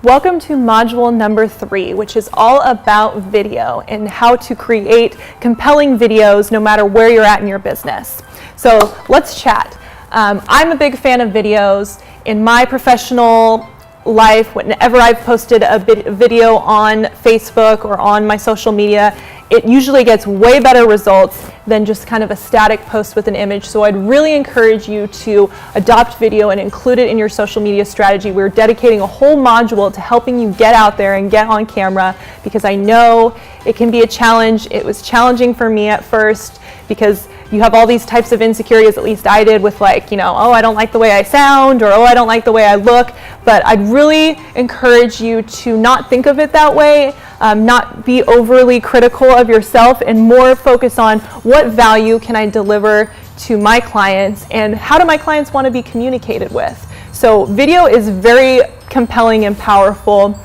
Welcome to module number 3, which is all about video and how to create compelling videos no matter where you're at in your business. So let's chat. I'm a big fan of videos. In my professional life, whenever I've posted a video on Facebook or on my social media, it usually gets way better results than just kind of a static post with an image. So I'd really encourage you to adopt video and include it in your social media strategy. We're dedicating a whole module to helping you get out there and get on camera, because I know it can be a challenge. It was challenging for me at first because you have all these types of insecurities, at least I did, with like, oh, I don't like the way I sound, or oh, I don't like the way I look. But I'd really encourage you to not think of it that way, not be overly critical of yourself, and more focus on what value can I deliver to my clients and how do my clients want to be communicated with. So video is very compelling and powerful.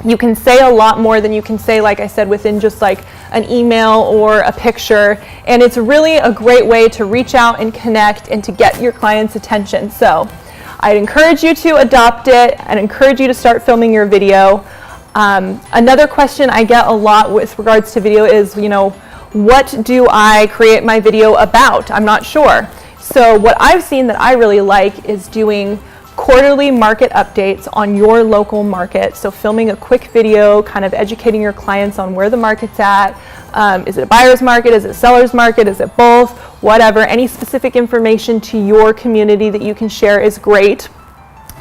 You can say a lot more than you can say, like I said, within just like an email or a picture. And it's really a great way to reach out and connect and to get your clients' attention. So I'd encourage you to adopt it and encourage you to start filming your video. Another question I get a lot with regards to video is, what do I create my video about? I'm not sure. So what I've seen that I really like is doing quarterly market updates on your local market. So filming a quick video, kind of educating your clients on where the market's at. Is it a buyer's market? Is it a seller's market? Is it both? Whatever. Any specific information to your community that you can share is great.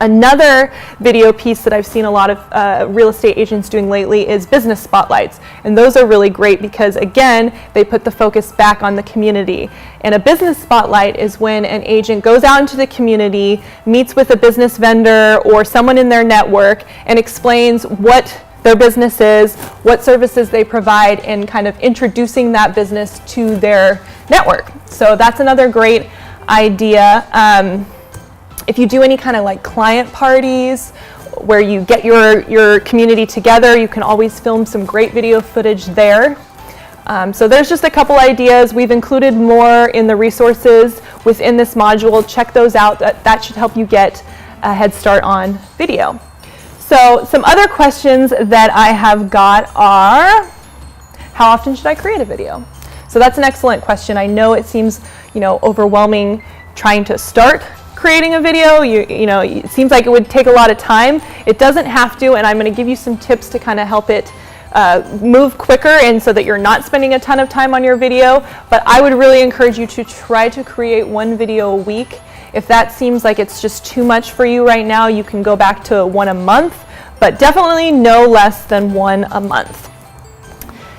Another video piece that I've seen a lot of real estate agents doing lately is business spotlights. And those are really great because, again, they put the focus back on the community. And a business spotlight is when an agent goes out into the community, meets with a business vendor or someone in their network, and explains what their business is, what services they provide, and kind of introducing that business to their network. So that's another great idea. If you do any kind of like client parties where you get your community together, you can always film some great video footage there. So there's just a couple ideas. We've included more in the resources within this module. Check those out. That should help you get a head start on video. So some other questions that I have got are, how often should I create a video? So that's an excellent question. I know it seems, overwhelming trying to start creating a video. It seems like it would take a lot of time. It doesn't have to, and I'm going to give you some tips to kind of help it move quicker and so that you're not spending a ton of time on your video. But I would really encourage you to try to create one video a week. If that seems like it's just too much for you right now, you can go back to one a month, but definitely no less than one a month.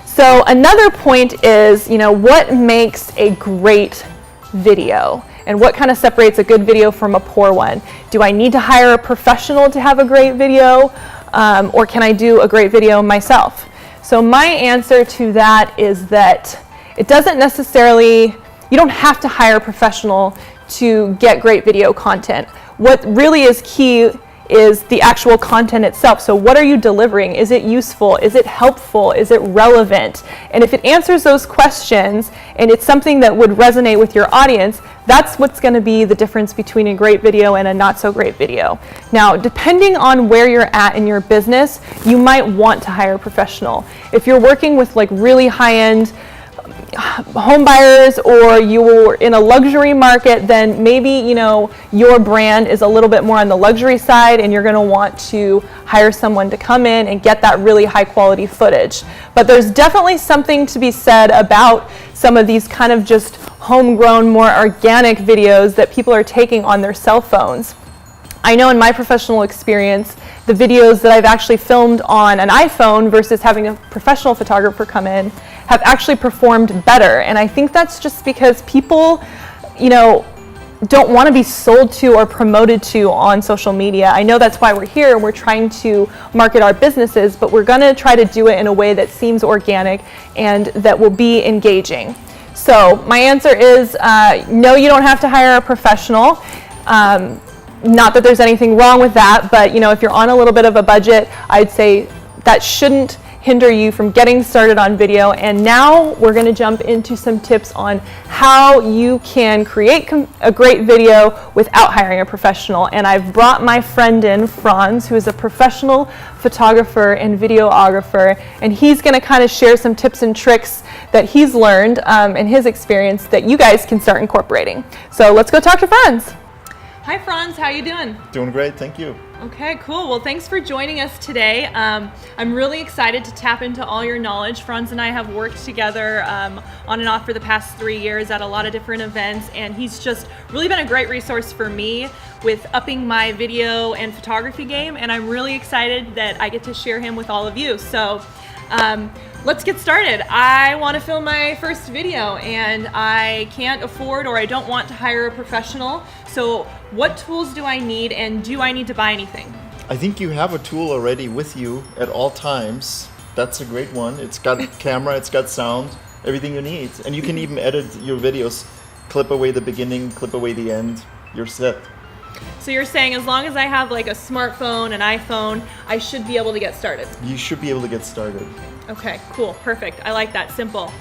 So another point is, what makes a great video? And what kind of separates a good video from a poor one? Do I need to hire a professional to have a great video? Or can I do a great video myself? So my answer to that is that it doesn't necessarily, you don't have to hire a professional to get great video content. What really is key is the actual content itself. So what are you delivering? Is it useful? Is it helpful? Is it relevant? And if it answers those questions and it's something that would resonate with your audience, that's what's going to be the difference between a great video and a not so great video. Now, depending on where you're at in your business, you might want to hire a professional. If you're working with like really high-end home buyers, or you're in a luxury market, then maybe your brand is a little bit more on the luxury side and you're going to want to hire someone to come in and get that really high quality footage. But there's definitely something to be said about some of these kind of just homegrown, more organic videos that people are taking on their cell phones. I know in my professional experience, the videos that I've actually filmed on an iPhone versus having a professional photographer come in have actually performed better. And I think that's just because people, don't want to be sold to or promoted to on social media. I know that's why we're here and we're trying to market our businesses, but we're going to try to do it in a way that seems organic and that will be engaging. So my answer is no, you don't have to hire a professional. Not that there's anything wrong with that, but if you're on a little bit of a budget, I'd say that shouldn't hinder you from getting started on video. And now we're going to jump into some tips on how you can create a great video without hiring a professional. And I've brought my friend in, Franz, who is a professional photographer and videographer, and he's going to kind of share some tips and tricks that he's learned in his experience that you guys can start incorporating. So let's go talk to Franz. Hi Franz, how you doing? Doing great, thank you. Okay, cool. Well, thanks for joining us today. I'm really excited to tap into all your knowledge. Franz and I have worked together on and off for the past 3 years at a lot of different events, and he's just really been a great resource for me with upping my video and photography game, and I'm really excited that I get to share him with all of you. So let's get started. I want to film my first video and I can't afford, or I don't want to hire a professional. So what tools do I need, and do I need to buy anything? I think you have a tool already with you at all times. That's a great one. It's got camera, it's got sound, everything you need. And you can even edit your videos. Clip away the beginning, clip away the end. You're set. So you're saying as long as I have like a smartphone, an iPhone, I should be able to get started? You should be able to get started. Okay, cool, perfect. I like that, simple.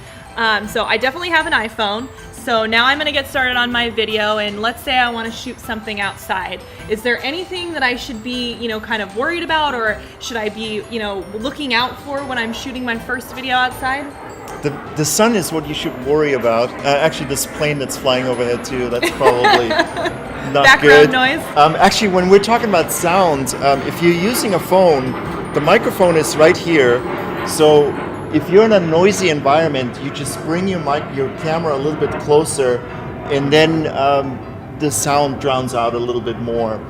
So I definitely have an iPhone. So now I'm gonna get started on my video, and let's say I wanna shoot something outside. Is there anything that I should be, kind of worried about, or should I be, looking out for when I'm shooting my first video outside? The sun is what you should worry about. Actually, this plane that's flying overhead too, that's probably not background good. noise? Actually, when we're talking about sound, if you're using a phone, the microphone is right here. So if you're in a noisy environment, you just bring your camera a little bit closer, and then the sound drowns out a little bit more.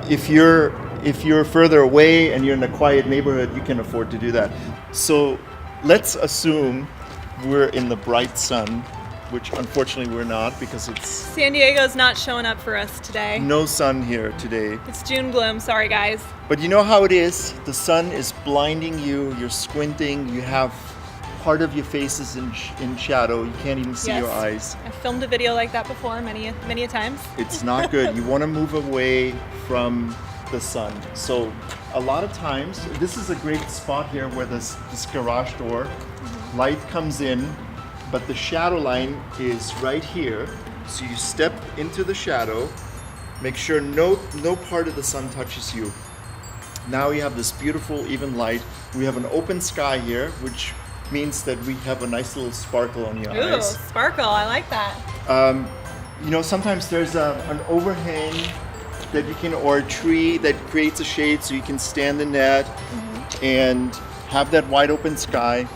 If you're further away and you're in a quiet neighborhood, you can afford to do that. So let's assume we're in the bright sun, which unfortunately we're not, because it's... San Diego's not showing up for us today. No sun here today. It's June gloom, sorry guys. But you know how it is. The sun is blinding you, you're squinting, you have part of your face is in shadow, you can't even see your eyes. I've filmed a video like that before many a times. It's not good. You want to move away from the sun. So a lot of times, this is a great spot here where this garage door, light comes in, but the shadow line is right here. So you step into the shadow, make sure no part of the sun touches you. Now you have this beautiful even light. We have an open sky here, which means that we have a nice little sparkle on your eyes. Ooh, sparkle, I like that. Sometimes there's an overhang that you can, or a tree that creates a shade so you can stand in that and have that wide open sky.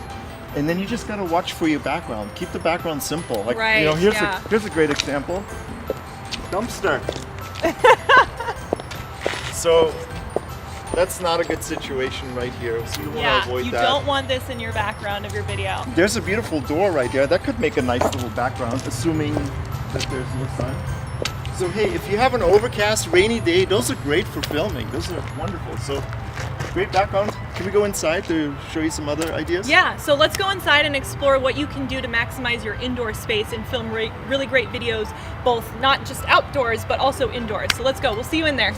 And then you just gotta watch for your background. Keep the background simple. Like, here's a great example. Dumpster. So that's not a good situation right here. So you wanna avoid that. You don't want this in your background of your video. There's a beautiful door right there. That could make a nice little background, assuming that there's no sun. So hey, if you have an overcast, rainy day, those are great for filming. Those are wonderful. So great background. Can we go inside to show you some other ideas? Yeah, so let's go inside and explore what you can do to maximize your indoor space and film really great videos, both not just outdoors, but also indoors. So let's go, we'll see you in there.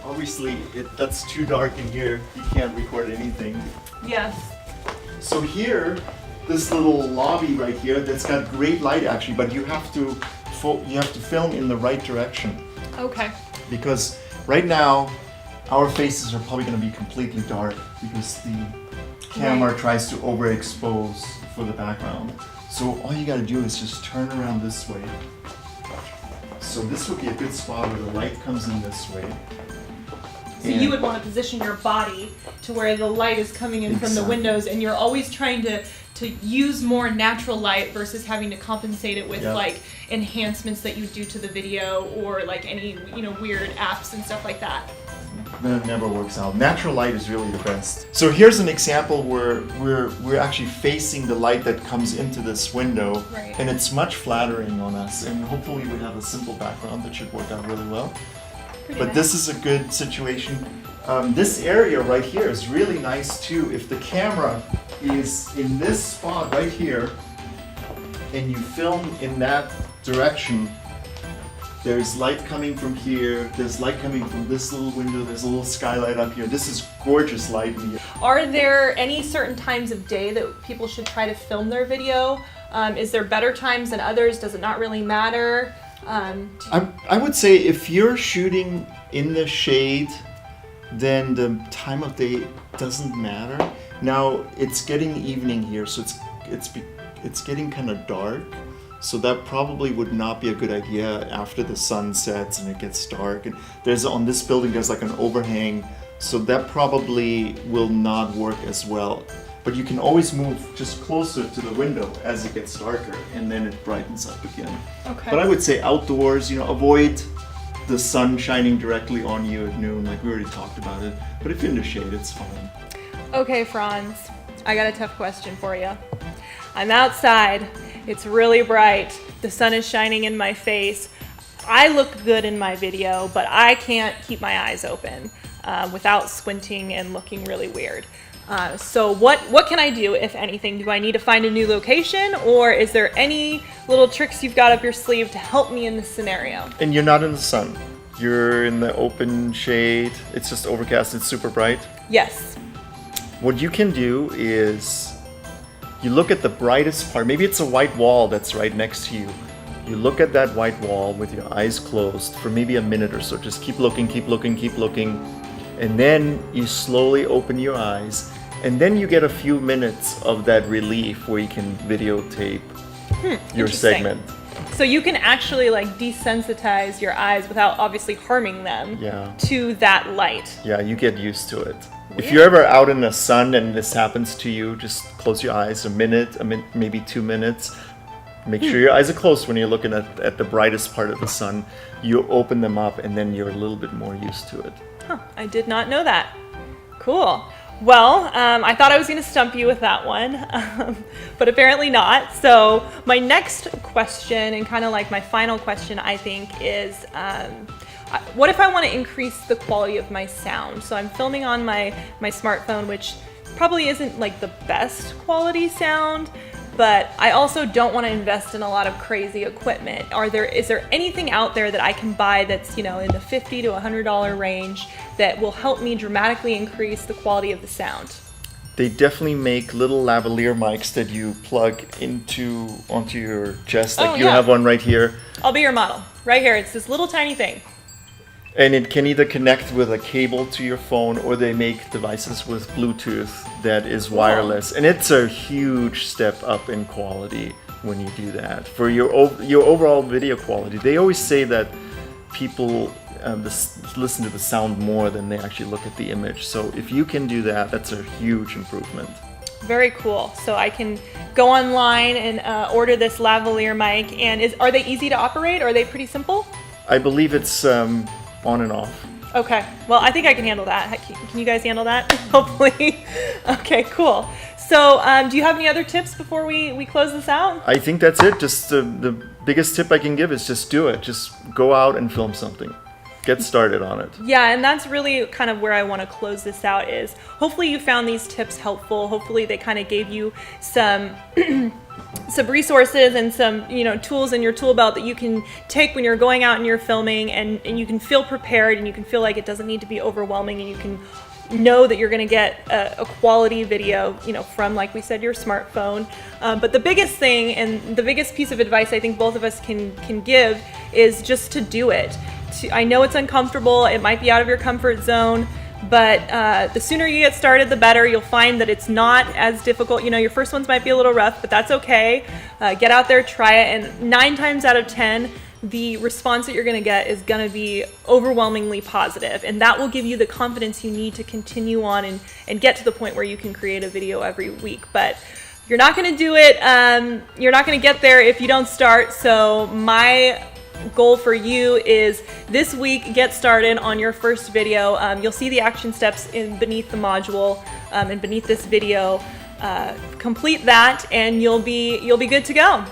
Obviously, that's too dark in here. You can't record anything. Yes. So here, this little lobby right here, that's got great light actually, but you have to film in the right direction. Okay. Because right now, our faces are probably going to be completely dark because the camera tries to overexpose for the background. So all you got to do is just turn around this way. So this would be a good spot where the light comes in this way. So you would want to position your body to where the light is coming in from the windows, and you're always trying to use more natural light versus having to compensate it with like enhancements that you do to the video, or like any weird apps and stuff like that. That never works out. Natural light is really the best. So here's an example where we're actually facing the light that comes into this window, and it's much flattering on us, and hopefully we have a simple background that should work out really well. But this is a good situation. This area right here is really nice too. If the camera is in this spot right here and you film in that direction, There's light coming from here. There's light coming from this little window. There's a little skylight up here. This is gorgeous light in here. Are there any certain times of day that people should try to film their video? Is there better times than others? Does it not really matter? I would say if you're shooting in the shade, then the time of day doesn't matter. Now it's getting evening here, so it's getting kind of dark. So that probably would not be a good idea after the sun sets and it gets dark. And on this building there's like an overhang, so that probably will not work as well. But you can always move just closer to the window as it gets darker, and then it brightens up again. Okay. But I would say outdoors, avoid the sun shining directly on you at noon, like we already talked about it. But if you're in the shade, it's fine. Okay, Franz, I got a tough question for you. I'm outside. It's really bright. The sun is shining in my face. I look good in my video, but I can't keep my eyes open without squinting and looking really weird. So what can I do, if anything? Do I need to find a new location, or is there any little tricks you've got up your sleeve to help me in this scenario? And you're not in the sun. You're in the open shade. It's just overcast. It's super bright. Yes. What you can do is you look at the brightest part. Maybe it's a white wall that's right next to you. You look at that white wall with your eyes closed for maybe a minute or so. Just keep looking, keep looking, keep looking. And then you slowly open your eyes. And then you get a few minutes of that relief where you can videotape your segment. So you can actually like desensitize your eyes without obviously harming them to that light. Yeah, you get used to it. If you're ever out in the sun and this happens to you, just close your eyes a minute, maybe 2 minutes. Make sure your eyes are closed when you're looking at the brightest part of the sun. You open them up and then you're a little bit more used to it. Huh, I did not know that. Cool. Well, I thought I was going to stump you with that one, but apparently not. So my next question, and kind of like my final question, I think, is what if I want to increase the quality of my sound? So I'm filming on my smartphone, which probably isn't like the best quality sound, but I also don't want to invest in a lot of crazy equipment. Is there anything out there that I can buy that's, in the $50 to $100 range that will help me dramatically increase the quality of the sound? They definitely make little lavalier mics that you plug onto your chest. Like you have one right here. I'll be your model. Right here. It's this little tiny thing. And it can either connect with a cable to your phone, or they make devices with Bluetooth that is wireless. And it's a huge step up in quality when you do that. For your overall video quality, they always say that people listen to the sound more than they actually look at the image. So if you can do that, that's a huge improvement. Very cool. So I can go online and order this lavalier mic. And are they easy to operate? Are they pretty simple? I believe it's on and off. Okay, well, I think I can handle that. Can you guys handle that? Hopefully. Okay, cool. So do you have any other tips before we close this out? I think that's it. Just the biggest tip I can give is just do it. Just go out and film something. Get started on it. Yeah, and that's really kind of where I want to close this out is hopefully you found these tips helpful. Hopefully they kind of gave you some some resources and some tools in your tool belt that you can take when you're going out and you're filming, and you can feel prepared, and you can feel like it doesn't need to be overwhelming, and you can know that you're going to get a quality video from, like we said, your smartphone. But the biggest thing and the biggest piece of advice I think both of us can give is just to do it. I know it's uncomfortable, it might be out of your comfort zone, but the sooner you get started, the better. You'll find that it's not as difficult. Your first ones might be a little rough, but that's okay. Get out there, try it, and 9 times out of 10, the response that you're going to get is going to be overwhelmingly positive, and that will give you the confidence you need to continue on and get to the point where you can create a video every week. But you're not going to do it, you're not going to get there if you don't start. So my goal for you is this week, get started on your first video. You'll see the action steps beneath the module and beneath this video. Complete that and you'll be good to go.